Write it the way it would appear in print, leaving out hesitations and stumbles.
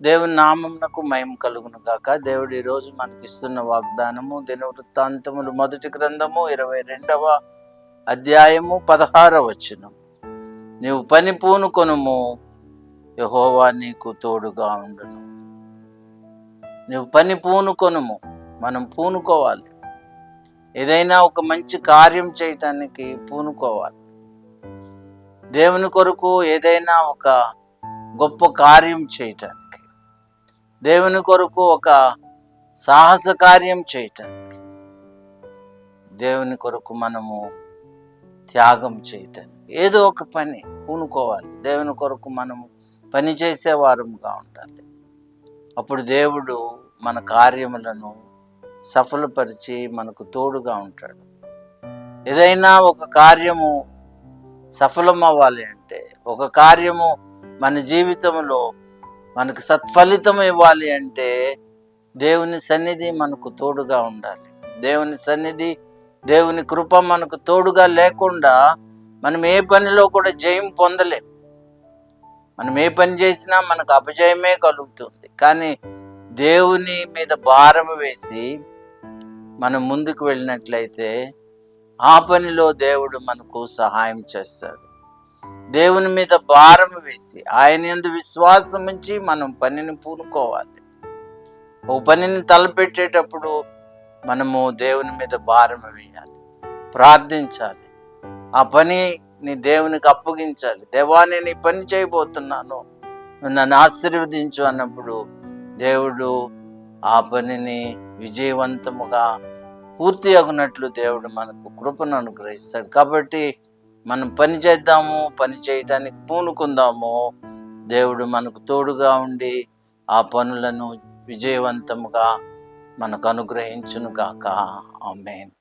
దేవుని నామమునకు మహిమ కలుగును గాక. దేవుడు ఈరోజు మనకిస్తున్న వాగ్దానము దినవృత్తాంతములు 1 గ్రంథము 22వ అధ్యాయము 16వ వచనం. నీవు పని పూనుకొనుము, యెహోవా నీకు తోడుగా ఉండును. నువ్వు పని పూనుకొనుము. మనం పూనుకోవాలి. ఏదైనా ఒక మంచి కార్యం చేయటానికి పూనుకోవాలి. దేవుని కొరకు ఏదైనా ఒక గొప్ప కార్యం చేయటానికి, దేవుని కొరకు ఒక సాహస కార్యం చేయటానికి, దేవుని కొరకు మనము త్యాగం చేయటానికి ఏదో ఒక పని పూనుకోవాలి. దేవుని కొరకు మనము పని చేసేవారముగా ఉండాలి. అప్పుడు దేవుడు మన కార్యములను సఫలపరిచి మనకు తోడుగా ఉంటాడు. ఏదైనా ఒక కార్యము సఫలం అవ్వాలి అంటే, ఒక కార్యము మన జీవితంలో మనకు సత్ఫలితం ఇవ్వాలి అంటే, దేవుని సన్నిధి మనకు తోడుగా ఉండాలి. దేవుని సన్నిధి, దేవుని కృప మనకు తోడుగా లేకుండా మనం ఏ పనిలో కూడా జయం పొందలేం. మనం ఏ పని చేసినా మనకు అపజయమే కలుగుతుంది. కానీ దేవుని మీద భారం వేసి మనం ముందుకు వెళ్ళినట్లయితే ఆ పనిలో దేవుడు మనకు సహాయం చేస్తాడు. దేవుని మీద భారం వేసి ఆయన యందు విశ్వాసం ఉంచి మనం పనిని పూనుకోవాలి. ఒక పనిని తలపెట్టేటప్పుడు మనము దేవుని మీద భారం వేయాలి, ప్రార్థించాలి, ఆ పనిని దేవునికి అప్పగించాలి. దేవా, నేను ఈ పని చేయబోతున్నాను, నన్ను ఆశీర్వదించు అన్నప్పుడు దేవుడు ఆ పనిని విజయవంతముగా పూర్తి అగునట్లు దేవుడు మనకు కృపను అనుగ్రహిస్తాడు. కాబట్టి మనం పని చేద్దాము, పని చేయటానికి పూనుకుందాము. దేవుడు మనకు తోడుగా ఉండి ఆ పనులను విజయవంతముగా మనకు అనుగ్రహించును గాక. ఆమేన్.